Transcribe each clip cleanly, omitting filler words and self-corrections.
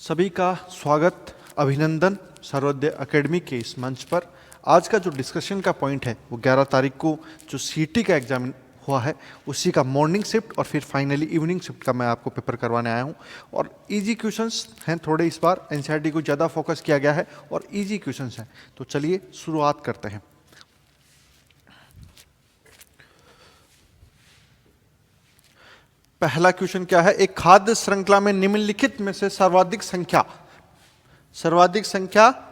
सभी का स्वागत, अभिनंदन सर्वोदय एकेडमी के इस मंच पर। आज का जो डिस्कशन का पॉइंट है वो 11 तारीख को जो सीटी का एग्जाम हुआ है उसी का मॉर्निंग शिफ्ट और फिर फाइनली इवनिंग शिफ्ट का मैं आपको पेपर करवाने आया हूँ। और इजी क्वेश्चंस हैं थोड़े, इस बार एनसीईआरटी को ज़्यादा फोकस किया गया है और इजी क्वेश्चंस हैं। तो चलिए शुरुआत करते हैं। पहला क्वेश्चन क्या है? एक खाद्य श्रृंखला में निम्नलिखित में से सर्वाधिक संख्या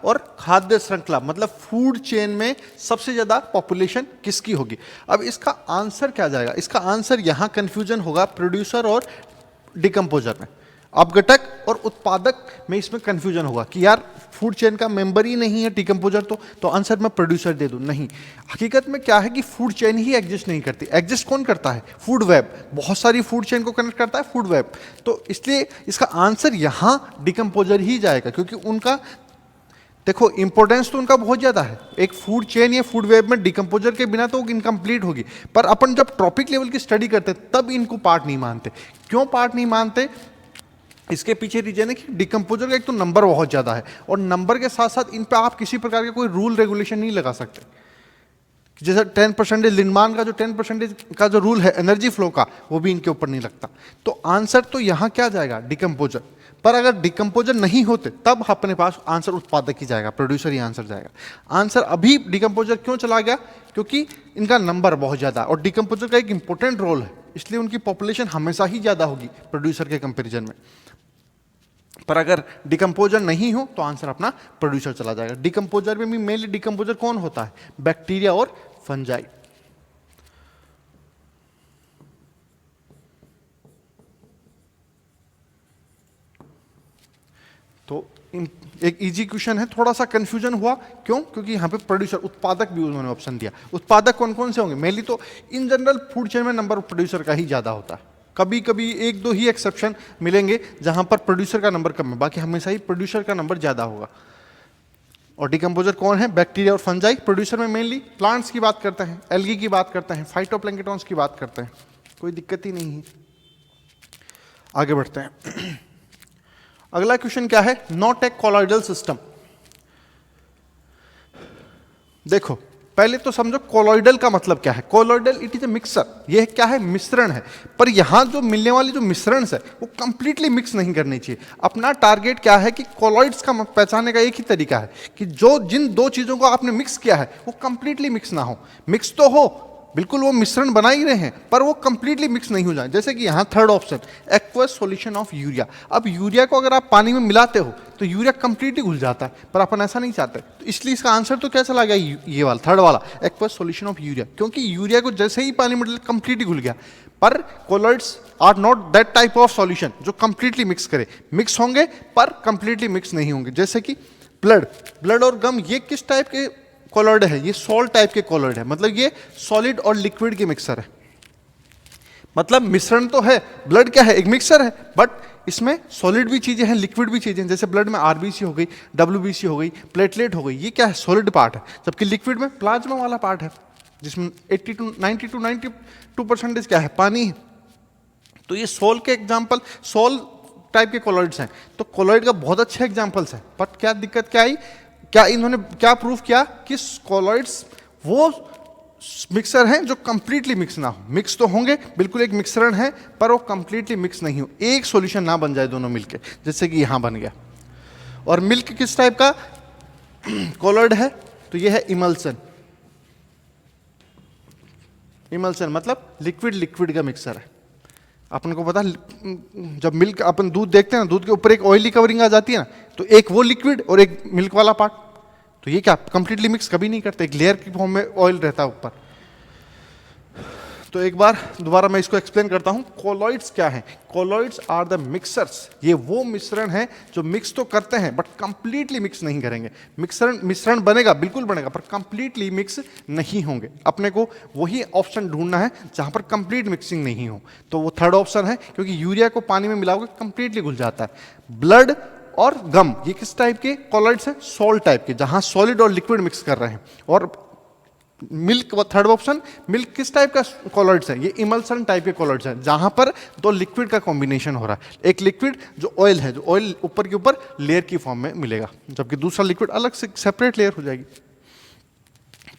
और खाद्य श्रृंखला मतलब फूड चेन में सबसे ज्यादा पॉपुलेशन किसकी होगी? अब इसका आंसर क्या जाएगा? इसका आंसर यहां कंफ्यूजन होगा प्रोड्यूसर और डिकम्पोजर में। अपघटक और उत्पादक में इसमें कंफ्यूजन होगा कि यार फूड चेन का मेंबर ही नहीं है डिकम्पोजर, तो आंसर मैं प्रोड्यूसर दे दूं। नहीं, हकीकत में क्या है कि फूड चेन ही एग्जिस्ट नहीं करती। एग्जिस्ट कौन करता है? Food web. बहुत सारी फूड चेन को कनेक्ट करता है फूड वेब। तो इसलिए इसका आंसर यहां डिकम्पोजर ही जाएगा, क्योंकि उनका देखो इंपॉर्टेंस तो उनका बहुत ज्यादा है। एक फूड चेन या फूड वेब में डिकम्पोजर के बिना तो इनकम्प्लीट होगी। पर अपन जब टॉपिक लेवल की स्टडी करते तब इनको पार्ट नहीं मानते। क्यों पार्ट नहीं मानते? इसके पीछे रीजन है कि डिकम्पोजर का एक तो नंबर बहुत ज्यादा है, और नंबर के साथ साथ इन पे आप किसी प्रकार के कोई रूल रेगुलेशन नहीं लगा सकते। जैसे 10% लिंडमान का जो 10% का जो रूल है एनर्जी फ्लो का, वो भी इनके ऊपर नहीं लगता। तो आंसर तो यहां क्या जाएगा? डिकम्पोजर। पर अगर डिकम्पोजर नहीं होते तब अपने पास आंसर उत्पादक ही जाएगा, प्रोड्यूसर ही आंसर जाएगा। आंसर अभी डिकम्पोजर क्यों चला गया? क्योंकि इनका नंबर बहुत ज्यादा है और डिकम्पोजर का एक इंपॉर्टेंट रोल है, इसलिए उनकी पॉपुलेशन हमेशा ही ज्यादा होगी प्रोड्यूसर के कंपेरिजन में। पर अगर डिकम्पोजर नहीं हो तो आंसर अपना प्रोड्यूसर चला जाएगा। डिकम्पोजर में भी मेनली डिकम्पोजर कौन होता है? बैक्टीरिया और फंजाई। तो एक इजी क्वेश्चन है, थोड़ा सा कंफ्यूजन हुआ। क्यों? क्योंकि यहां पे प्रोड्यूसर, उत्पादक भी उन्होंने ऑप्शन दिया। उत्पादक कौन कौन से होंगे? मेनली तो इन जनरल फूड चेन में नंबर प्रोड्यूसर का ही ज्यादा होता है। कभी कभी एक दो ही एक्सेप्शन मिलेंगे जहां पर प्रोड्यूसर का नंबर कम है, बाकी हमेशा ही प्रोड्यूसर का नंबर ज्यादा होगा। और डिकम्पोजर कौन है? बैक्टीरिया और फंजाई। प्रोड्यूसर में मेनली प्लांट्स की बात करते हैं, एल्गी की बात करते हैं, फाइटोप्लैंक्टन्स की बात करते हैं। कोई दिक्कत ही नहीं है। आगे बढ़ते हैं। अगला क्वेश्चन क्या है? Not a colloidal system. देखो पहले तो समझो कोलॉइडल का मतलब क्या है। Colloidal it is a mixer. यह क्या है? मिश्रण है। पर यहां जो मिलने वाली जो मिश्रण है वो कंप्लीटली मिक्स नहीं करनी चाहिए। अपना टारगेट क्या है कि कोलॉइड्स का पहचानने का एक ही तरीका है कि जो जिन दो चीजों को आपने मिक्स किया है वो कंप्लीटली मिक्स ना हो। मिक्स तो हो, बिल्कुल वो मिश्रण बना ही रहे हैं, पर वो कंप्लीटली मिक्स नहीं हो जाए। जैसे कि यहां third option, aqueous solution of urea. अब यूरिया को अगर आप पानी में मिलाते हो तो यूरिया कंप्लीटली घुल जाता है, पर अपन ऐसा नहीं चाहते। तो इसलिए इसका आंसर तो क्या चला गया? ये वाला थर्ड वाला, एक्वस सॉल्यूशन ऑफ यूरिया। क्योंकि यूरिया को जैसे ही पानी में कंप्लीटली घुल गया। पर colloids are not that type of solution जो कंप्लीटली मिक्स करे। मिक्स होंगे पर कंप्लीटली मिक्स नहीं होंगे। जैसे कि ब्लड और गम, ये किस टाइप के कोलॉइड है? ये सॉल्ट टाइप के कोलॉइड है, मतलब ये सॉलिड और लिक्विड के मिक्सर है। मतलब मिश्रण तो है, ब्लड क्या है? एक मिक्सर है, बट इसमें सॉलिड भी चीजें हैं, लिक्विड भी चीजें हैं। जैसे ब्लड में आरबीसी हो गई, डब्ल्यूबीसी हो गई, प्लेटलेट हो गई, ये क्या है? सॉलिड पार्ट है। जबकि लिक्विड में प्लाज्मा वाला पार्ट है, जिसमें 80 टू 92% क्या है? पानी है। तो ये सोल के एग्जाम्पल, सोल टाइप के कोलॉइड्स हैं। तो कोलॉइड का बहुत अच्छे एग्जाम्पल्स है। बट क्या दिक्कत क्या आई? क्या इन्होंने क्या प्रूफ किया कि कोलॉइड्स वो मिक्सर हैं जो कंप्लीटली मिक्स ना हो। मिक्स तो होंगे, बिल्कुल एक मिक्सरण है, पर वो कंप्लीटली मिक्स नहीं हो, एक सॉल्यूशन ना बन जाए दोनों मिलके, जैसे कि यहां बन गया। और मिल्क किस टाइप का कोलॉइड है? तो ये है इमल्सन। इमल्सन मतलब लिक्विड का मिक्सर है। अपन को पता, जब मिल्क अपन दूध देखते हैं ना, दूध के ऊपर एक ऑयली कवरिंग आ जाती है ना, तो एक वो लिक्विड और एक मिल्क वाला पार्ट। तो ये क्या कंप्लीटली मिक्स कभी नहीं करते, एक लेयर की फॉर्म में ऑयल रहता है ऊपर। तो एक बार दोबारा मैं इसको एक्सप्लेन करता हूं। कोलॉइड्स क्या है? Colloids are the mixers. ये वो मिश्रण है जो मिक्स तो करते हैं बट कंप्लीटली मिक्स नहीं करेंगे। मिश्रण बनेगा, बिल्कुल बनेगा, पर कंप्लीटली मिक्स नहीं होंगे। अपने को वही ऑप्शन ढूंढना है जहां पर कंप्लीट मिक्सिंग नहीं हो। तो वो थर्ड ऑप्शन है, क्योंकि यूरिया को पानी में मिलाओगे कंप्लीटली घुल जाता है। ब्लड और गम, ये किस टाइप के कोलॉइड्स हैं? सॉल्ट टाइप के, जहां सॉलिड और लिक्विड मिक्स कर रहे हैं। और मिल्क, थर्ड ऑप्शन, मिल्क किस टाइप का कॉलॉइड्स है? ये इमल्सन टाइप के कॉलॉइड्स हैं, जहां पर दो लिक्विड का कॉम्बिनेशन हो रहा है। एक लिक्विड जो ऑयल है, जो ऑयल ऊपर के ऊपर लेयर की फॉर्म में मिलेगा, जबकि दूसरा लिक्विड अलग से सेपरेट लेयर हो जाएगी।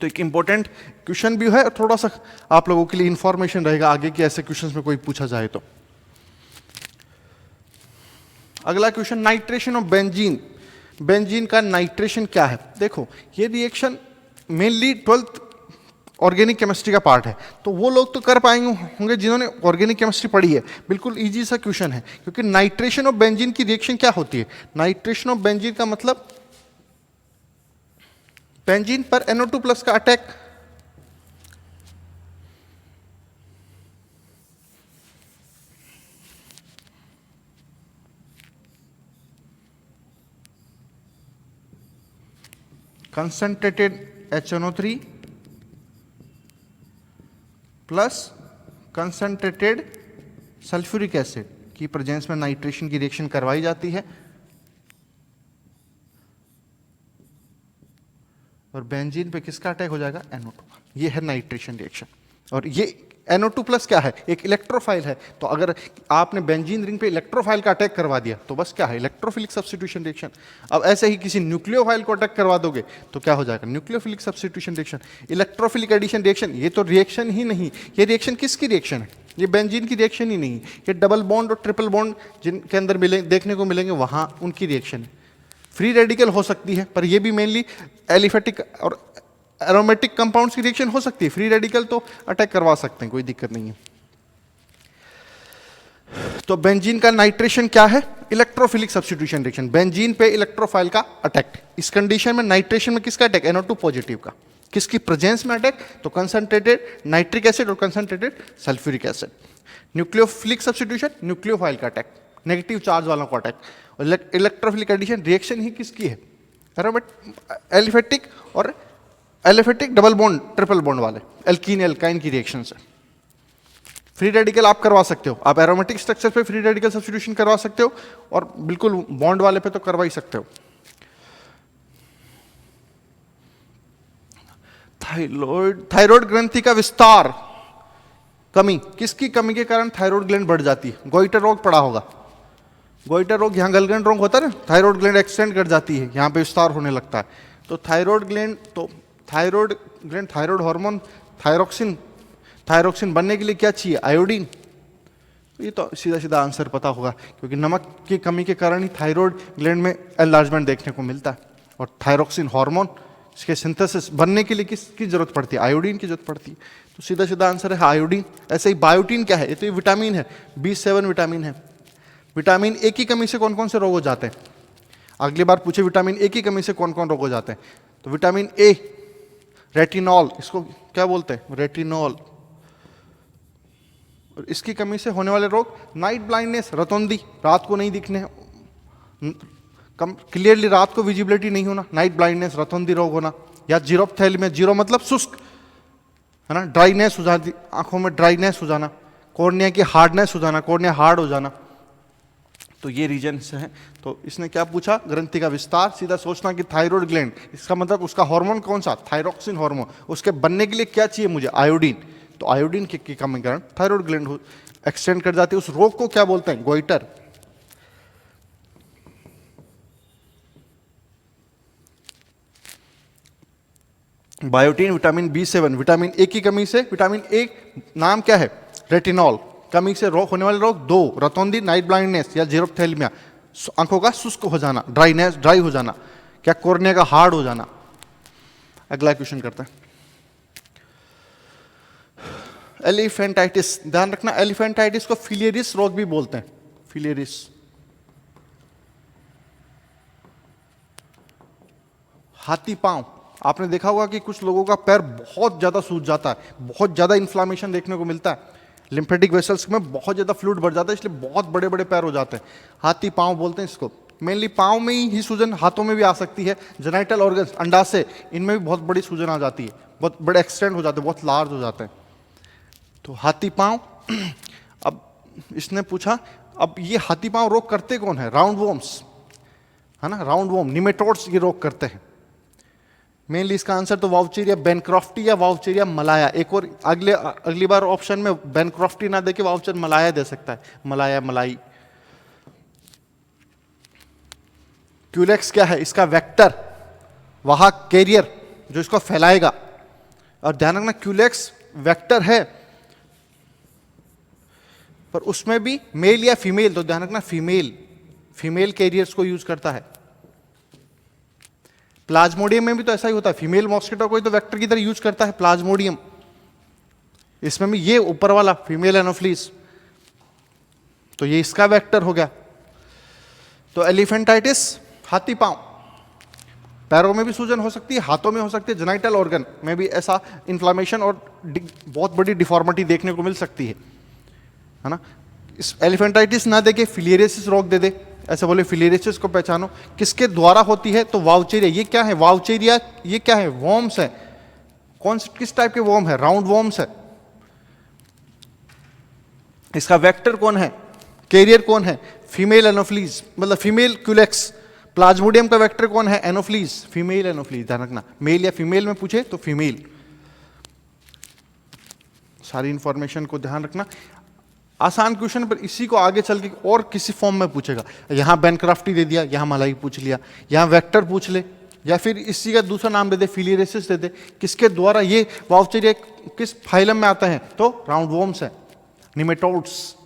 तो एक इंपॉर्टेंट क्वेश्चन भी है और थोड़ा सा आप लोगों के लिए इंफॉर्मेशन रहेगा आगे कि ऐसे क्वेश्चंस में कोई पूछा जाए तो। अगला question, nitration of benzene. Benzene का नाइट्रेशन क्या है? देखो, ये reaction mainly 12th organic chemistry का पार्ट है, तो वो लोग तो कर पाएंगे होंगे जिन्होंने ऑर्गेनिक केमिस्ट्री पढ़ी है। बिल्कुल इजी सा क्वेश्चन है, क्योंकि नाइट्रेशन ऑफ बेंजीन की रिएक्शन क्या होती है? नाइट्रेशन ऑफ बेंजीन का मतलब बेंजीन पर NO2 प्लस का attack. Concentrated HNO3 plus concentrated sulphuric acid की प्रेजेंस में नाइट्रेशन की रिएक्शन करवाई जाती है, और बेंजीन पे किसका अटैक हो जाएगा? NO2। ये है नाइट्रेशन रिएक्शन। और ये NO2 प्लस क्या है? एक इलेक्ट्रोफाइल है। तो अगर आपने बेंजीन रिंग पे इलेक्ट्रोफाइल का अटैक करवा दिया तो बस क्या है? Electrophilic substitution reaction. अब ऐसे ही किसी न्यूक्लियोफाइल को अटैक करवा दोगे तो क्या हो जाएगा? Nucleophilic substitution reaction. Electrophilic addition reaction, ये तो रिएक्शन ही नहीं। ये रिएक्शन किसकी रिएक्शन है? ये बेंजीन की रिएक्शन ही नहीं, ये डबल बॉन्ड और ट्रिपल बॉन्ड जिनके अंदर देखने को मिलेंगे वहां उनकी रिएक्शन है। फ्री रेडिकल हो सकती है, पर ये भी मेनली एलिफेटिक और एरोमेटिक कंपाउंड्स की रिएक्शन हो सकती है। फ्री रेडिकल तो अटैक करवा सकते हैं, कोई दिक्कत नहीं है। तो बेंजीन का नाइट्रेशन क्या है? Electrophilic substitution reaction. बेंजीन पे इलेक्ट्रोफाइल का अटैक। इस कंडीशन में नाइट्रेशन में किसका अटैक? NO2 पॉजिटिव का। किसकी प्रेजेंस में अटैक? तो कंसंट्रेटेड नाइट्रिक एसिड और concentrated sulphuric acid. Nucleophilic substitution, nucleophile का अटैक, नेगेटिव चार्ज वालों का अटैक। इलेक्ट्रोफिलिक एडिशन रिएक्शन ही किसकी है? एलिफेटिक और aliphatic double bond triple bond वाले एल्कीन एल्काइन की रिएक्शन से। फ्री रेडिकल आप करवा सकते हो, आप एरोमेटिक स्ट्रक्चर पे फ्री रेडिकल सब्स्टिट्यूशन करवा सकते हो, और बिल्कुल बॉन्ड वाले पे तो करवा ही सकते हो। थायराइड ग्रंथि का विस्तार, कमी, किसकी कमी के कारण थायराइड ग्लैंड बढ़ जाती है? गोइटर रोग पड़ा होगा। गोइटर रोग, यहाँ गलगंड रोग होता है ना, थायराइड ग्लैंड एक्सटेंड कर जाती है, यहाँ पे विस्तार होने लगता है। तो thyroid gland, thyroid hormone thyroxine बनने के लिए क्या चाहिए? आयोडीन। ये तो सीधा सीधा आंसर पता होगा, क्योंकि नमक की कमी के कारण ही थायराइड ग्लैंड में एनलार्जमेंट देखने को मिलता है। और थायरोक्सिन हार्मोन इसके सिंथेसिस बनने के लिए किसकी जरूरत पड़ती है? आयोडीन की जरूरत पड़ती है। तो सीधा सीधा आंसर है आयोडीन। ऐसे ही बायोटीन क्या है? ये तो ये विटामिन है, B7 विटामिन है। विटामिन ए की कमी से कौन कौन से रोग हो जाते हैं? अगली बार पूछे विटामिन ए की कमी से कौन कौन रोग हो जाते हैं, तो विटामिन ए, रेटिनॉल, इसको क्या बोलते हैं? रेटिनॉल। और इसकी कमी से होने वाले रोग, नाइट ब्लाइंडनेस, रतौंधी, रात को नहीं दिखने, क्लियरली रात को विजिबिलिटी नहीं होना, नाइट ब्लाइंडनेस, रतौंधी रोग होना। या जीरोप्थेल्मिया, जीरो मतलब शुष्क, है ना, ड्राइनेस हो जाती, आंखों में ड्राइनेस हो जाना, कॉर्निया की हार्डनेस हो जाना, कॉर्निया हार्ड हो जाना। तो ये रीजन से है। तो इसने क्या पूछा? ग्रंथि का विस्तार। सीधा सोचना कि थायराइड ग्लैंड, इसका मतलब उसका हार्मोन कौन सा? Thyroxine hormone. उसके बनने के लिए क्या चाहिए मुझे? आयोडीन। तो आयोडीन की कमी कारण थायराइड ग्लैंड एक्सटेंड कर जाती है। उस रोग को क्या बोलते हैं? Goitre. Biotin, vitamin B7, vitamin A की कमी से, विटामिन ए नाम क्या है? रेटिनॉल। कमी से रोग होने वाले रोग दो, रतौंधी, नाइट ब्लाइंडनेस, या जीरोप्थेल्मिया, आंखों का शुष्क हो जाना, ड्राई हो जाना, क्या कॉर्निया का हार्ड हो जाना। अगला क्वेश्चन करते हैं। एलिफेंटाइटिस, ध्यान रखना, एलिफेंटाइटिस को फिलियरिस रोग भी बोलते हैं। फिलियरिस, हाथी पांव। आपने देखा होगा कि कुछ लोगों का पैर बहुत ज्यादा सूज जाता है, बहुत ज्यादा इन्फ्लामेशन देखने को मिलता है, लिम्फेटिक वेसल्स में बहुत ज्यादा फ्लूइड बढ़ जाता है, इसलिए बहुत बड़े बड़े पैर हो जाते हैं। हाथी पांव बोलते हैं इसको। मेनली पांव में ही सूजन, हाथों में भी आ सकती है। जेनाइटल ऑर्गन्स, अंडाशय, इनमें भी बहुत बड़ी सूजन आ जाती है, बहुत बड़े एक्सटेंड हो जाते हैं, बहुत लार्ज हो जाते हैं। तो हाथी पांव। अब इसने पूछा, अब ये हाथी पांव रोग करते कौन है? राउंड वॉर्म्स, है ना, राउंड वॉर्म, निमेटोड्स ये रोग करते हैं। मेनली इसका आंसर तो वाउचेरिया बेनक्रॉफ्टी या वाउचेरिया मलाया। एक और अगली बार ऑप्शन में बेनक्रॉफ्टी ना देके वाउचर मलाया दे सकता है, मलाया मलाई। क्यूलेक्स क्या है? इसका वेक्टर, वाहक, कैरियर जो इसको फैलाएगा। और ध्यान रखना क्यूलेक्स वेक्टर है पर उसमें भी मेल या फीमेल, तो ध्यान रखना फीमेल कैरियर्स को यूज करता है। प्लाज्मोडियम में भी तो ऐसा ही होता है, फीमेल मॉस्किटो को ही तो वेक्टर की तरह यूज करता है प्लाज्मोडियम। इसमें भी ये ऊपर वाला फीमेल एनोफ्लीस, तो ये इसका वेक्टर हो गया। तो एलिफेंटाइटिस हाथी पांव, पैरों में भी सूजन हो सकती है, हाथों में हो सकती है, जेनाइटल ऑर्गन में भी ऐसा इन्फ्लामेशन और बहुत बड़ी डिफॉर्मिटी देखने को मिल सकती है ना। इस एलिफेंटाइटिस ना देके फिलियरियसिस रोग दे दे, ऐसे बोले फिलियरियसिस को पहचानो, किसके द्वारा होती है? तो वाउचेरिया। ये क्या है? वाउचेरिया ये क्या है? वॉर्म्स है। किस टाइप के वॉर्म है? राउंड वॉर्म्स है। इसका वेक्टर कौन है? कैरियर कौन है? फीमेल एनोफ्लीज, मतलब फीमेल क्यूलेक्स। प्लाज्मोडियम का वेक्टर कौन है? Anopheles, female Anopheles. ध्यान रखना, मेल या फीमेल में पूछे तो फीमेल। सारी इंफॉर्मेशन को ध्यान रखना। आसान क्वेश्चन पर इसी को आगे चल के और किसी फॉर्म में पूछेगा। यहां बेनक्राफ्टी दे दिया, यहां मलाई पूछ लिया, यहां वेक्टर पूछ ले, या फिर इसी का दूसरा नाम दे दे, फिलियरियसिस दे दे। किसके द्वारा ये वाउचेरिया किस फाइलम में आता है? तो राउंड वॉर्म्स है, निमेटोड्स।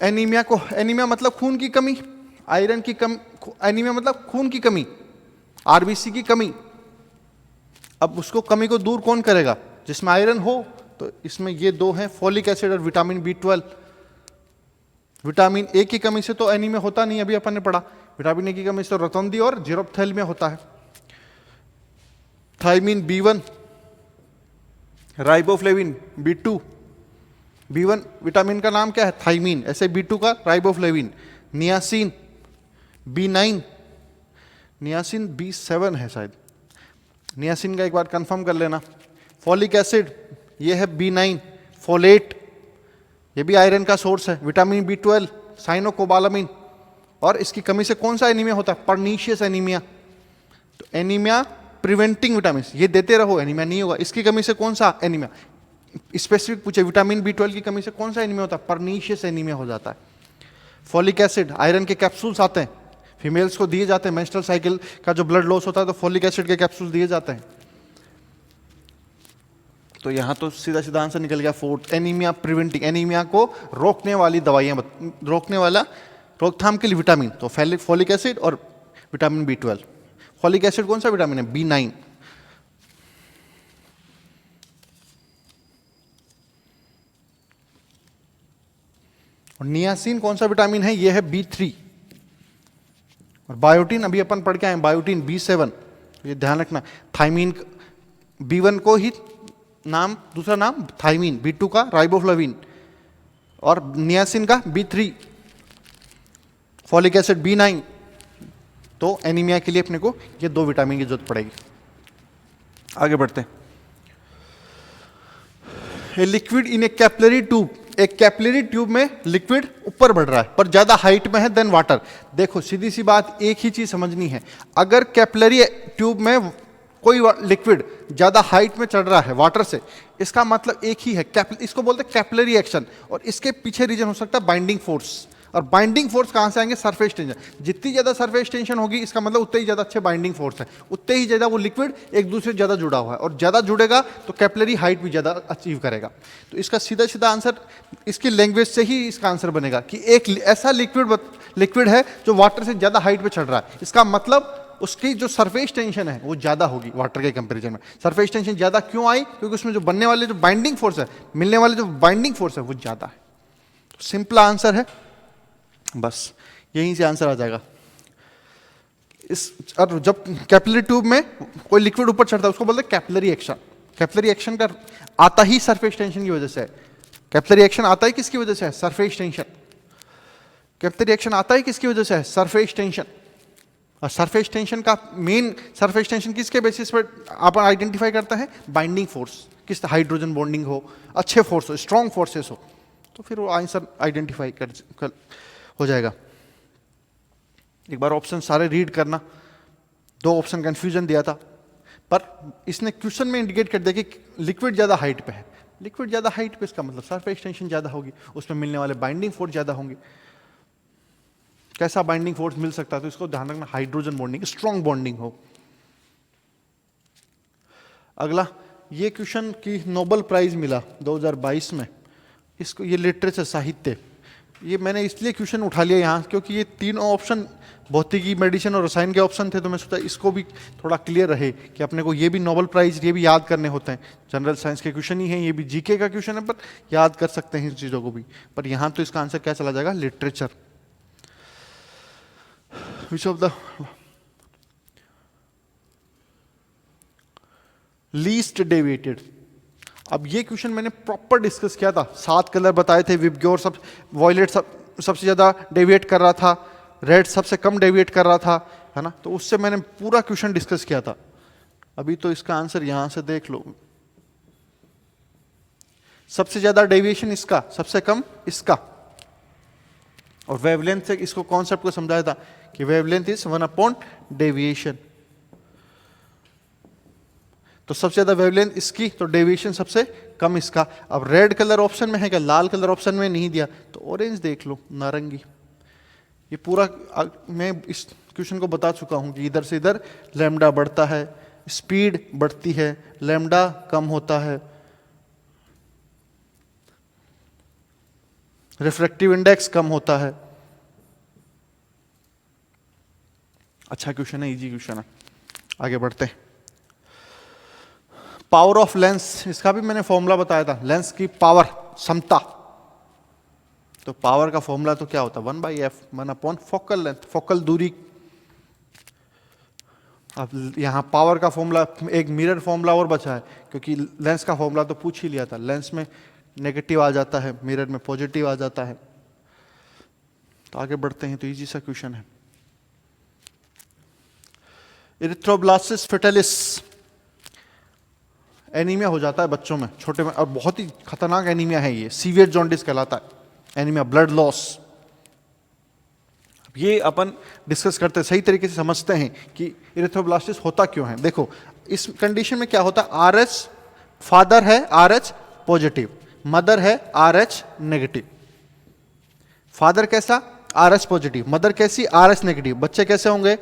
एनीमिया मतलब खून की कमी, आयरन की कमी। एनीमिया मतलब खून की कमी, आरबीसी की कमी। अब उसको कमी को दूर कौन करेगा? जिसमें आयरन हो। तो इसमें ये दो हैं, फॉलिक एसिड और विटामिन B12। विटामिन ए की कमी से तो एनीमिया होता नहीं, अभी अपन ने पढ़ा। विटामिन ए की कमी से तो रतौंधी और जीरोप्थेलमिया होता है। Thiamine B1, riboflavin B2। B1 vitamin का नाम क्या है? थायमीन, ऐसे B2 का riboflavin. Niacin B9, niacin B7 है शायद, नियासिन का एक बार कंफर्म कर लेना। फॉलिक एसिड ये है B9। फोलेट ये भी आयरन का सोर्स है। Vitamin B12, cyanocobalamin. और इसकी कमी से कौन सा एनीमिया होता है? Pernicious anaemia. तो एनीमिया प्रिवेंटिंग विटामिन ये देते रहो, एनीमिया नहीं होगा। इसकी कमी से कौन सा एनीमिया? स्पेसिफिक पूछे, विटामिन B12 की कमी से कौन सा एनीमिया होता है? पर्नीशियस एनीमिया हो जाता है। फॉलिक एसिड, आयरन के कैप्सूल्स आते हैं, फीमेल्स को दिए जाते हैं। मेंस्ट्रुअल साइकिल का जो ब्लड लॉस होता है तो फॉलिक एसिड के कैप्सूल दिए जाते हैं। तो यहां तो सीधा सीधा आंसर निकल गया फोर्थ, एनीमिया प्रिवेंटिंग। एनीमिया को रोकने वाली दवाइयां, रोकने वाला रोकथाम के लिए विटामिन, तो फॉलिक एसिड और विटामिन B12। फॉलिक एसिड कौन सा विटामिन है? B9। और नियासिन कौन सा विटामिन है? ये है B3। और बायोटीन अभी अपन पढ़ के आए, बायोटीन B7। ये ध्यान रखना। थायमीन B1 को ही नाम, दूसरा नाम थायमीन, B2 का राइबोफ्लाविन, और नियासिन का B3, फॉलिक एसिड B9। तो एनीमिया के लिए अपने को ये दो विटामिन की जरूरत पड़ेगी। आगे बढ़ते हैं। A liquid in A capillary tube, एक कैपिलरी ट्यूब में लिक्विड ऊपर बढ़ रहा है पर ज्यादा हाइट में है देन वाटर। देखो सीधी सी बात, एक ही चीज समझनी है। अगर कैपिलरी ट्यूब में कोई लिक्विड ज्यादा हाइट में चढ़ रहा है वाटर से, इसका मतलब एक ही है, इसको बोलते हैं कैपिलरी एक्शन। और इसके पीछे रीजन हो सकता है बाइंडिंग फोर्स। और बाइंडिंग फोर्स कहां से आएंगे? Surface tension. जितनी ज्यादा सरफेस टेंशन होगी इसका मतलब उतने ही ज्यादा अच्छे बाइंडिंग फोर्स है, उतने ही ज्यादा वो लिक्विड एक दूसरे से ज्यादा जुड़ा हुआ है, और ज्यादा जुड़ेगा तो कैपिलरी हाइट भी ज्यादा अचीव करेगा। तो इसका सीधा सीधा आंसर इसकी लैंग्वेज से ही इसका आंसर बनेगा कि एक ऐसा लिक्विड है जो वाटर से ज्यादा हाइट पे चढ़ रहा है। इसका मतलब उसकी जो सरफेस टेंशन है वो ज्यादा होगी वाटर के कंपैरिजन में। सरफेस टेंशन ज्यादा क्यों आई? क्योंकि उसमें जो बनने वाले जो बाइंडिंग फोर्स है, मिलने वाले जो बाइंडिंग फोर्स है वो ज्यादा है। तो सिंपल आंसर है, बस यहीं से आंसर आ जाएगा। और जब कैपिलरी ट्यूब में कोई लिक्विड ऊपर चढ़ता है उसको बोलते हैं कैपिलरी एक्शन। कैपिलरी एक्शन का आता ही सरफेस टेंशन की वजह से है। कैपिलरी एक्शन आता ही किसकी वजह से है? Surface tension. कैपिलरी एक्शन आता ही किसकी वजह से है? Surface tension. और सरफेस टेंशन का मेन, सरफेस टेंशन किसके बेसिस पर आप आइडेंटिफाई करता है? Binding force. किस हाइड्रोजन बॉन्डिंग हो, अच्छे फोर्स हो, स्ट्रॉन्ग फोर्सेस हो, तो फिर वो आंसर आइडेंटिफाई हो जाएगा। एक बार ऑप्शन सारे रीड करना, 2 ऑप्शन कंफ्यूजन दिया था, पर इसने क्वेश्चन में इंडिकेट कर दिया कि लिक्विड ज़्यादा हाइट पे है। लिक्विड ज़्यादा हाइट पे, इसका मतलब सरफेस एक्सटेंशन ज़्यादा होगी, उसमें मिलने वाले बाइंडिंग फोर्स ज़्यादा होंगे। कैसा बाइंडिंग फोर्स मिल सकता है, तो इसको ध्यान रखना, हाइड्रोजन बॉन्डिंग, स्ट्रॉन्ग बॉन्डिंग हो। अगला, ये क्वेश्चन की नोबेल प्राइज मिला 2022 में, इसको, ये लिटरेचर साहित्य, ये मैंने इसलिए क्वेश्चन उठा लिया यहाँ क्योंकि ये तीनों ऑप्शन भौतिकी, मेडिसिन और रसायन के ऑप्शन थे, तो मैं सोचा इसको भी थोड़ा क्लियर रहे कि अपने को ये भी नोबेल प्राइज ये भी याद करने होते हैं। जनरल साइंस के क्वेश्चन ही हैं, ये भी जीके का क्वेश्चन है, पर याद कर सकते हैं इन चीज़ों को भी। पर यहाँ तो इसका आंसर क्या चला जाएगा, literature. Which of the least deviated, अब ये क्वेश्चन मैंने प्रॉपर डिस्कस किया था, 7 कलर बताए थे, विबग्योर सब, वॉयलेट सबसे ज़्यादा डेविएट कर रहा था, रेड सबसे कम डेविएट कर रहा था, है ना, तो उससे मैंने पूरा क्वेश्चन डिस्कस किया था। अभी तो इसका आंसर यहां से देख लो, सबसे ज़्यादा डेविएशन इसका, सबसे कम इसका, और वेवलेंथ से इसको कॉन्सेप्ट को समझाया था कि वेवलेंथ इज 1/डेविएशन, तो सबसे ज्यादा वेवलेंथ इसकी, तो डेविएशन सबसे कम इसका। अब रेड कलर ऑप्शन में है क्या, लाल कलर ऑप्शन में नहीं दिया, तो ऑरेंज देख लो, नारंगी। ये पूरा मैं इस क्वेश्चन को बता चुका हूं कि इधर से इधर लैम्डा बढ़ता है, स्पीड बढ़ती है, लैम्डा कम होता है, रिफ्रैक्टिव इंडेक्स कम होता है। अच्छा क्वेश्चन है, इजी क्वेश्चन है। आगे बढ़ते हैं। पावर ऑफ लेंस, इसका भी मैंने फॉर्मूला बताया था, लेंस की पावर, क्षमता, तो पावर का फॉर्मूला तो क्या होता है, 1/f, 1/फोकल लेंथ, फोकल दूरी। अब यहाँ पावर का फॉर्मूला, एक मिरर फॉर्मूला और बचा है, क्योंकि लेंस का फॉर्मूला तो पूछ ही लिया था, लेंस में नेगेटिव आ जाता है, मिरर में पॉजिटिव आ जाता है। तो आगे बढ़ते हैं, तो इजी सा क्वेश्चन है। इरिथ्रोब्लास्टिस फेटालिस, एनीमिया हो जाता है बच्चों में, छोटे में, और बहुत ही खतरनाक एनीमिया है ये, सीवियर जॉन्डिस कहलाता है एनीमिया, ब्लड लॉस। ये अपन डिस्कस करते हैं, सही तरीके से समझते हैं कि इरिथ्रोब्लास्टिस होता क्यों है। देखो इस कंडीशन में क्या होता है, RH, फादर है RH पॉजिटिव, मदर है RH नेगेटिव। फादर कैसा, RH पॉजिटिव, मदर कैसी, RH नेगेटिव, बच्चे कैसे होंगे,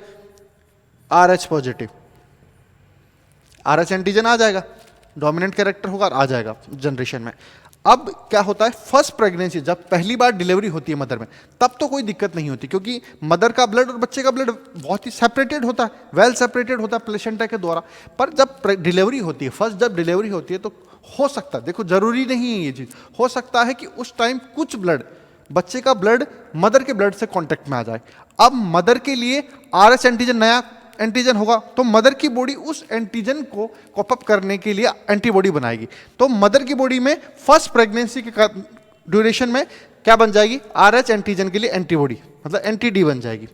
RH पॉजिटिव। RH एंटीजन आ जाएगा, डोमिनेंट कैरेक्टर होगा, आ जाएगा जनरेशन में। अब क्या होता है, फर्स्ट प्रेगनेंसी, जब पहली बार डिलीवरी होती है मदर में, तब तो कोई दिक्कत नहीं होती, क्योंकि मदर का ब्लड और बच्चे का ब्लड बहुत ही सेपरेटेड होता है, वेल सेपरेटेड होता है प्लेसेंटा के द्वारा। पर जब डिलीवरी होती है, फर्स्ट जब डिलीवरी होती है, तो हो सकता है, देखो जरूरी नहीं है ये चीज़, हो सकता है कि उस टाइम कुछ ब्लड, बच्चे का ब्लड मदर के ब्लड से कॉन्टेक्ट में आ जाए। अब मदर के लिए RH एंटीजन, नया एंटीजन होगा, तो मदर की बॉडी उस एंटीजन को कॉप अप करने के लिए एंटीबॉडी बनाएगी। तो मदर की बॉडी में फर्स्ट प्रेगनेंसी के ड्यूरेशन में क्या बन जाएगी, RH एंटीजन के लिए एंटीबॉडी, मतलब एंटी-D बन जाएगी।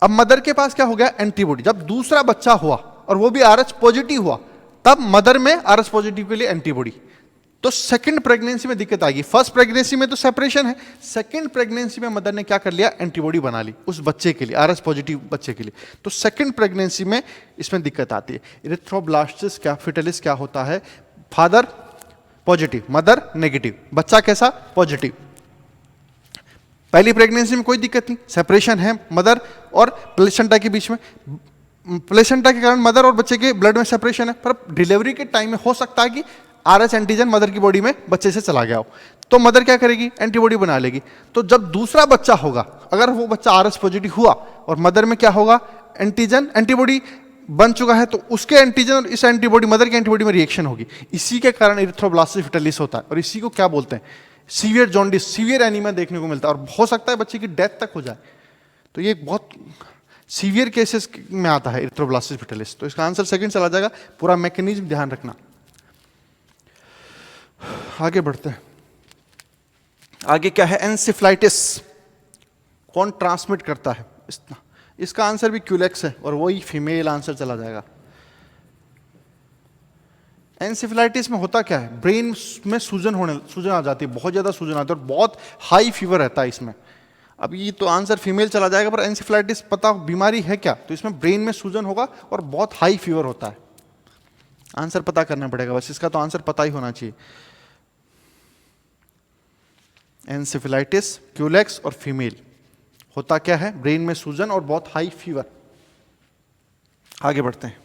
अब मदर के पास क्या हो गया, एंटीबॉडी। जब दूसरा बच्चा हुआ और वो भी RH पॉजिटिव हुआ, तब मदर में RH पॉजिटिव के लिए एंटीबॉडी। तो सेकंड प्रेगनेंसी में दिक्कत आएगी। फर्स्ट प्रेगनेंसी में तो सेपरेशन है, सेकंड प्रेगनेंसी में मदर ने क्या कर लिया, एंटीबॉडी बना ली उस बच्चे के लिए, RH पॉजिटिव बच्चे के लिए। तो सेकंड प्रेगनेंसी में इसमें दिक्कत आती है। इरिथ्रोब्लास्टिस क्या, फेटालिस क्या होता है, फादर पॉजिटिव, मदर नेगेटिव, बच्चा कैसा, पॉजिटिव। पहली प्रेगनेंसी में कोई दिक्कत नहीं, सेपरेशन है मदर और प्लेसेंटा के बीच में, प्लेसेंटा के कारण मदर और बच्चे के ब्लड में सेपरेशन है। पर डिलीवरी के टाइम में हो सकता है कि RH एंटीजन मदर की बॉडी में बच्चे से चला गया हो, तो मदर क्या करेगी, एंटीबॉडी बना लेगी। तो जब दूसरा बच्चा होगा, अगर वो बच्चा RH पॉजिटिव हुआ और मदर में क्या होगा, एंटीजन, एंटीबॉडी बन चुका है, तो उसके एंटीजन और इस एंटीबॉडी, मदर की एंटीबॉडी में रिएक्शन होगी। इसी के कारण इरिथ्रोब्लास्टिस फेटालिस होता है, और इसी को क्या बोलते हैं, सीवियर जॉन्डिस, सीवियर एनीमिया देखने को मिलता है, और हो सकता है बच्चे की डेथ तक हो जाए। तो ये बहुत सीवियर केसेस में आता है इरिथ्रोब्लास्टिस फेटालिस। तो इसका आंसर सेकंड चला जाएगा, पूरा मैकेनिज्म ध्यान रखना। आगे बढ़ते हैं। आगे क्या है, एन्सेफलाइटिस, कौन ट्रांसमिट करता है, इसका आंसर भी क्यूलेक्स है, और वही फीमेल आंसर चला जाएगा। एन्सेफलाइटिस में होता क्या है, ब्रेन में सूजन आ जाती है, बहुत ज्यादा सूजन आती है, और बहुत हाई फीवर रहता है इसमें। अब ये तो आंसर फीमेल चला जाएगा, पर एंसेफेलाइटिस पता बीमारी है क्या, तो इसमें ब्रेन में सूजन होगा और बहुत हाई फीवर होता है। आंसर पता करना पड़ेगा बस, इसका तो आंसर पता ही होना चाहिए। एंसेफेलाइटिस, क्यूलेक्स और फीमेल, होता क्या है, ब्रेन में सूजन और बहुत हाई फीवर। आगे बढ़ते हैं।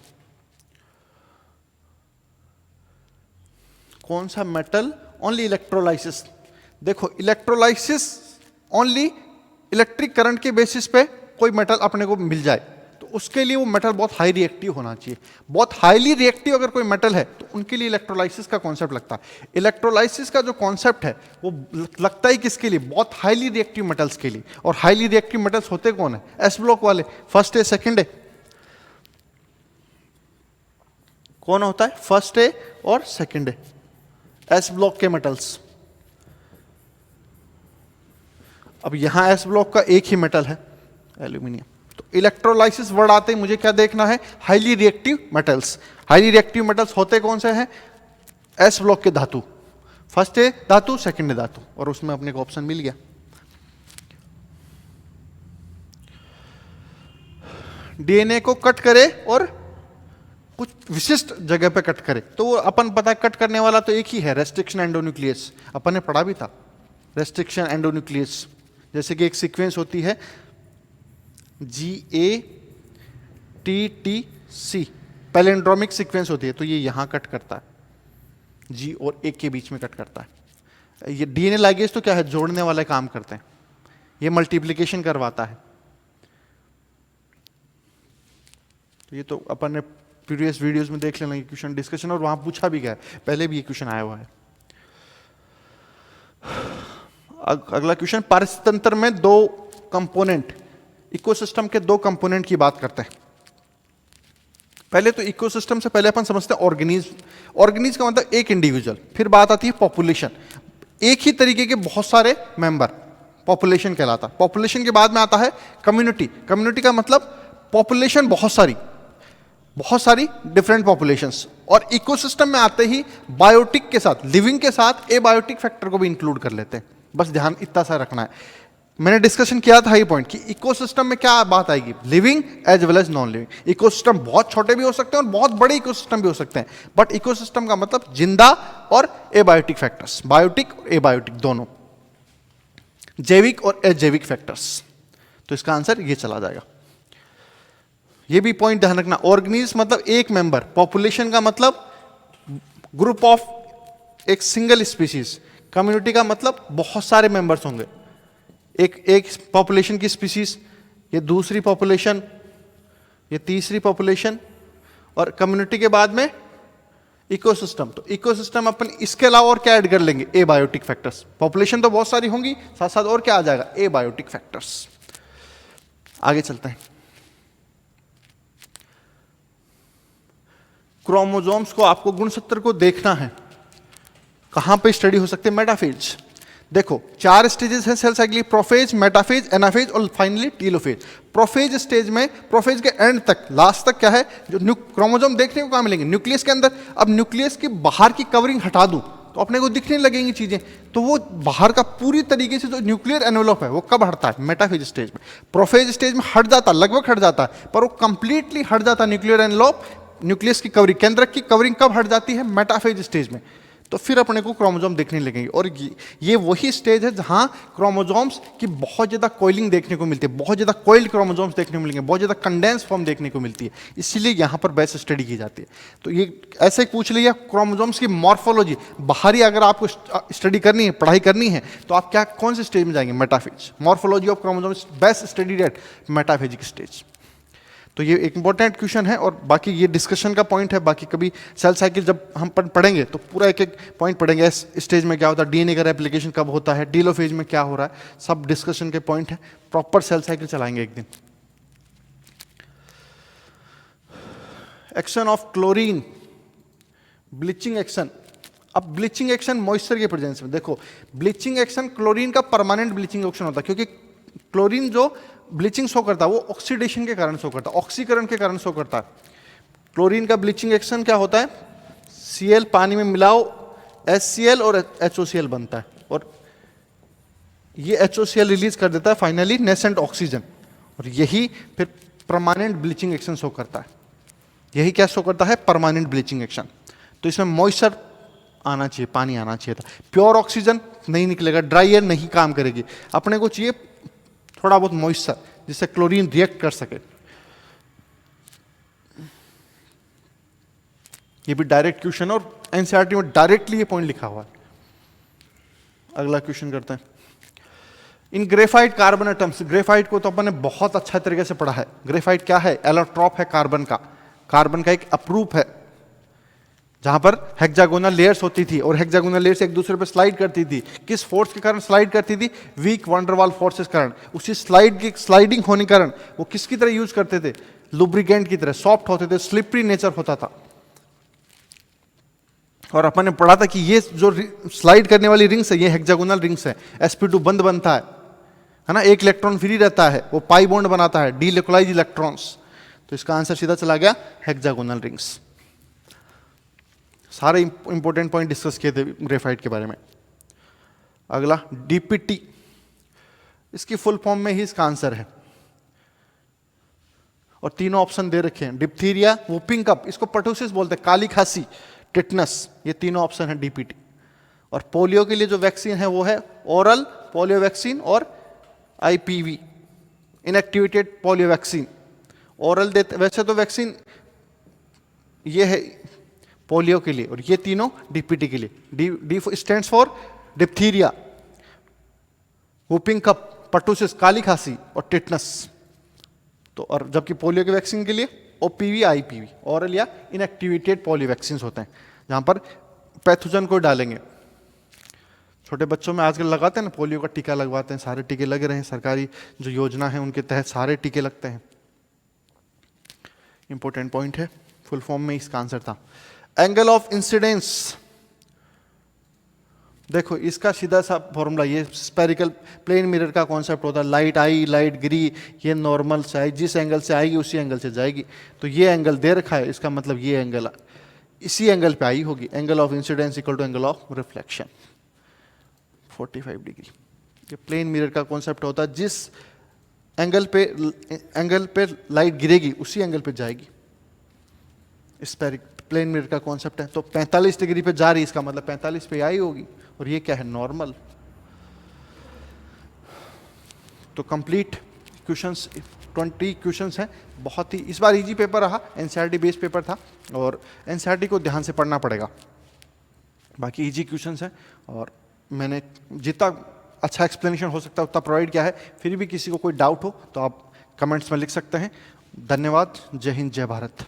कौन सा मेटल ओनली इलेक्ट्रोलाइसिस, देखो इलेक्ट्रोलाइसिस ओनली इलेक्ट्रिक करंट के बेसिस पे कोई मेटल अपने को मिल जाए तो उसके लिए वो मेटल बहुत हाई रिएक्टिव होना चाहिए। बहुत हाईली रिएक्टिव अगर कोई मेटल है तो उनके लिए इलेक्ट्रोलाइसिस का कॉन्सेप्ट लगता है। इलेक्ट्रोलाइसिस का जो कॉन्सेप्ट है वो लगता ही किसके लिए, बहुत हाईली रिएक्टिव मेटल्स के लिए। और हाईली रिएक्टिव मेटल्स होते कौन है, एस ब्लॉक वाले, फर्स्ट ए सेकेंड ए। कौन होता है, फर्स्ट ए और सेकेंड ए, एस ब्लॉक के मेटल्स। अब यहां एस ब्लॉक का एक ही मेटल है, एल्यूमिनियम। तो इलेक्ट्रोलाइसिस वर्ड आते ही मुझे क्या देखना है, highly reactive metals. Highly reactive metals होते कौन से हैं, एस ब्लॉक के धातु, फर्स्ट ए धातु, सेकेंड ए धातु, और उसमें अपने को ऑप्शन मिल गया। डीएनए को कट करे और कुछ विशिष्ट जगह पे कट करे, तो वो अपन पता है कट करने वाला तो एक ही है, रेस्ट्रिक्शन एंडोन्यूक्लियस। अपन ने पढ़ा भी था रेस्ट्रिक्शन एंडोन्यूक्लियस। जैसे कि एक सीक्वेंस होती है GATTC, पैलिंड्रोमिक सीक्वेंस होती है, तो ये यहां कट करता है, G और A के बीच में कट करता है। ये डीएनए लाइगेज तो क्या है, जोड़ने वाले काम करते हैं, ये मल्टीप्लिकेशन करवाता है। तो ये तो अपन ने प्रीवियस वीडियोस में देख लेना, ये क्वेश्चन डिस्कशन, और वहां पूछा भी गया है, पहले भी ये क्वेश्चन आया हुआ है। अगला क्वेश्चन, पारिस्थितिकी में दो कंपोनेंट, इकोसिस्टम के दो कंपोनेंट की बात करते हैं। पहले तो इकोसिस्टम से पहले अपन समझते हैं ऑर्गेनिज्म। ऑर्गेनिज्म का मतलब एक इंडिविजुअल, फिर बात आती है पॉपुलेशन, एक ही तरीके के बहुत सारे मेंबर, पॉपुलेशन कहलाता है। पॉपुलेशन के बाद में आता है कम्युनिटी। कम्युनिटी का मतलब पॉपुलेशन बहुत सारी डिफरेंट पॉपुलेशंस। और इकोसिस्टम में आते ही बायोटिक के साथ, लिविंग के साथ एबायोटिक फैक्टर को भी इंक्लूड कर लेते हैं। बस ध्यान इतना सा रखना है। मैंने डिस्कशन किया था ये पॉइंट कि इकोसिस्टम में क्या बात आएगी, living as well as non living. Ecosystem बहुत छोटे भी हो सकते हैं और बहुत बड़े इकोसिस्टम भी हो सकते हैं, बट इकोसिस्टम का मतलब जिंदा और एबायोटिक फैक्टर्स, बायोटिक और एबायोटिक दोनों, जैविक और अजैविक फैक्टर्स। तो इसका आंसर ये चला जाएगा। ये भी पॉइंट ध्यान रखना, ऑर्गेनिज्म मतलब एक मेंबर, पॉपुलेशन का मतलब ग्रुप ऑफ एक सिंगल स्पीसीज, कम्युनिटी का मतलब बहुत सारे मेंबर्स होंगे। एक पॉपुलेशन की स्पीसीज, ये दूसरी पॉपुलेशन, ये तीसरी पॉपुलेशन, और कम्युनिटी के बाद में इकोसिस्टम। तो इकोसिस्टम अपन इसके अलावा और क्या ऐड कर लेंगे, एबायोटिक फैक्टर्स। पॉपुलेशन तो बहुत सारी होंगी, साथ साथ और क्या आ जाएगा, एबायोटिक फैक्टर्स। आगे चलते हैं। क्रोमोसोम्स को आपको गुणसूत्र को देखना है, कहां पे स्टडी हो सकते हैं, मेटाफेज। देखो 4 स्टेजेस हैं cell cycle, prophase, metaphase, anaphase और फाइनली टीलोफेज। प्रोफेज स्टेज में, प्रोफेज के एंड तक, लास्ट तक क्या है, जो क्रोमोसोम देखने को कहां मिलेंगे, न्यूक्लियस के अंदर। अब न्यूक्लियस की बाहर की कवरिंग हटा दूं तो अपने को दिखने लगेंगी चीजें, तो वो बाहर का पूरी तरीके से जो न्यूक्लियर एनवेलप है वो कब हटता है, मेटाफेज स्टेज में। प्रोफेज स्टेज में हट जाता, लगभग हट जाता है, पर वो कंप्लीटली हट जाता न्यूक्लियर एनवेलप, न्यूक्लियस की कवरिंग, केंद्रक की कवरिंग कब हट जाती है, मेटाफेज स्टेज में। तो फिर अपने को क्रोमोसोम देखने लगेंगे। और ये वही स्टेज है जहां क्रोमोसोम्स की बहुत ज्यादा कोइलिंग देखने को मिलती है, बहुत ज्यादा कोइल्ड क्रोमोसोम्स देखने को मिलेंगे, बहुत ज्यादा कंडेंस फॉर्म देखने को मिलती है, इसीलिए यहां पर बेस्ट स्टडी की जाती है। तो ये ऐसे ही पूछ लिया, क्रोमोसोम्स की मॉर्फोलॉजी बाहरी अगर आपको स्टडी करनी है, पढ़ाई करनी है, तो आप क्या कौन से स्टेज में जाएंगे, metaphase. Morphology of chromosomes best studied at metaphasic stage. तो ये एक इंपॉर्टेंट क्वेश्चन है, और बाकी ये डिस्कशन का पॉइंट है। बाकी कभी सेल साइकिल जब हम पढ़ेंगे तो पूरा एक एक पॉइंट पढ़ेंगे, इस स्टेज में क्या होता है, डीएनए का रेप्लिकेशन कब होता है, टीलोफेज में क्या हो रहा है, सब डिस्कशन के पॉइंट है। प्रॉपर सेल साइकिल चलाएंगे एक दिन। Action of chlorine, bleaching action. अब ब्लीचिंग एक्शन मॉइस्चर के प्रेजेंस में, देखो ब्लीचिंग एक्शन क्लोरीन का परमानेंट ब्लीचिंग एक्शन होता है, क्योंकि क्लोरीन जो ब्लीचिंग शो करता है वो ऑक्सीडेशन के कारण शो करता है, ऑक्सीकरण के कारण शो करता है। क्लोरीन का ब्लीचिंग एक्शन क्या होता है, Cl पानी में मिलाओ, HCl और HOCl बनता है, और ये HOCl रिलीज कर देता है फाइनली नेसेंट ऑक्सीजन, और यही फिर परमानेंट ब्लीचिंग एक्शन शो करता है। यही क्या शो करता है? Permanent bleaching action. तो इसमें मॉइस्चर आना चाहिए, पानी आना चाहिए था। प्योर ऑक्सीजन नहीं निकलेगा, ड्राई एयर नहीं काम करेगी। अपने को चाहिए थोड़ा बहुत मॉइस्चर जिससे क्लोरीन रिएक्ट कर सके। ये भी डायरेक्ट क्वेश्चन और एनसीईआरटी में डायरेक्टली ये पॉइंट लिखा हुआ है। अगला क्वेश्चन करते हैं। इन ग्रेफाइट कार्बन एटम्स, ग्रेफाइट को तो अपन ने बहुत अच्छा तरीके से पढ़ा है। ग्रेफाइट क्या है? एलोट्रॉप है कार्बन का, कार्बन का एक अपरूप है, जहां पर हेक्सागोनल लेयर्स होती थी और हेक्सागोनल लेयर्स एक दूसरे पर स्लाइड करती थी। किस फोर्स के कारण स्लाइड करती थी? वीक वंडरवाल फोर्सेस कारण। उसी स्लाइडिंग होने के कारण वो किसकी तरह यूज करते थे? लुब्रिकेंट की तरह, सॉफ्ट होते थे, स्लिपरी नेचर होता था। और अपन ने पढ़ा था कि ये जो स्लाइड करने वाली रिंग्स है, ये हेक्सागोनल रिंग्स है। sp2 बंद बनता है ना, एक इलेक्ट्रॉन फ्री रहता है, वो पाई बॉन्ड बनाता है, डीलोकलाइज इलेक्ट्रॉन्स। तो इसका आंसर सीधा चला गया हेक्सागोनल रिंग्स। सारे इंपॉर्टेंट पॉइंट डिस्कस किए थे ग्रेफाइट के बारे में। अगला डीपीटी, इसकी फुल फॉर्म में ही इसका आंसर है, और तीनों ऑप्शन दे रखे हैं। डिप्थीरिया, वूपिंग कफ, इसको पर्टुसिस बोलते हैं, काली खांसी, टिटनस, ये तीनों ऑप्शन है डीपीटी। और पोलियो के लिए जो वैक्सीन है वो है ओरल पोलियो वैक्सीन और IPv, inactivated polio vaccine. Oral देते, वैसे तो वैक्सीन ये है पोलियो के लिए, और ये तीनों डीपीटी के लिए। D stands for diphtheria, whooping cough, pertussis काली खांसी और टिटनस। तो और जबकि पोलियो के वैक्सीन के लिए ओपीवी, आईपीवी, ओरल या इनएक्टिवेटेड पोलियो वैक्सीन होते हैं, जहां पर पैथोजन को डालेंगे। छोटे बच्चों में आजकल लगाते हैं ना, पोलियो का टीका लगवाते हैं, सारे टीके लग रहे हैं, सरकारी जो योजना है उनके तहत सारे टीके लगते हैं। इंपॉर्टेंट पॉइंट है, फुल फॉर्म में इसका आंसर था। एंगल ऑफ इंसिडेंस, देखो इसका सीधा सा फॉर्मूला, ये स्पेरिकल प्लेन मिरर का कॉन्सेप्ट होता है। लाइट आई, लाइट गिरी, ये नॉर्मल से आई, जिस एंगल से आएगी उसी एंगल से जाएगी। तो ये एंगल दे रखा है, इसका मतलब ये एंगल इसी एंगल पे आई होगी। Angle of incidence equal to angle of reflection 45 degree. ये प्लेन मिरर का कॉन्सेप्ट होता है, जिस एंगल पे लाइट गिरेगी उसी एंगल पे जाएगी। प्लेन मिरर का कॉन्सेप्ट है। तो 45 डिग्री पे जा रही, इसका मतलब 45 पे आई होगी, और ये क्या है? नॉर्मल। तो कंप्लीट क्वेश्चंस 20 क्वेश्चंस हैं। बहुत ही इस बार इजी पेपर रहा, एनसीईआरटी बेस्ड पेपर था, और एनसीईआरटी को ध्यान से पढ़ना पड़ेगा। बाकी इजी क्वेश्चंस हैं, और मैंने जितना अच्छा एक्सप्लेनेशन हो सकता है उतना प्रोवाइड किया है। फिर भी किसी को कोई डाउट हो तो आप कमेंट्स में लिख सकते हैं। धन्यवाद। जय हिंद, जय भारत।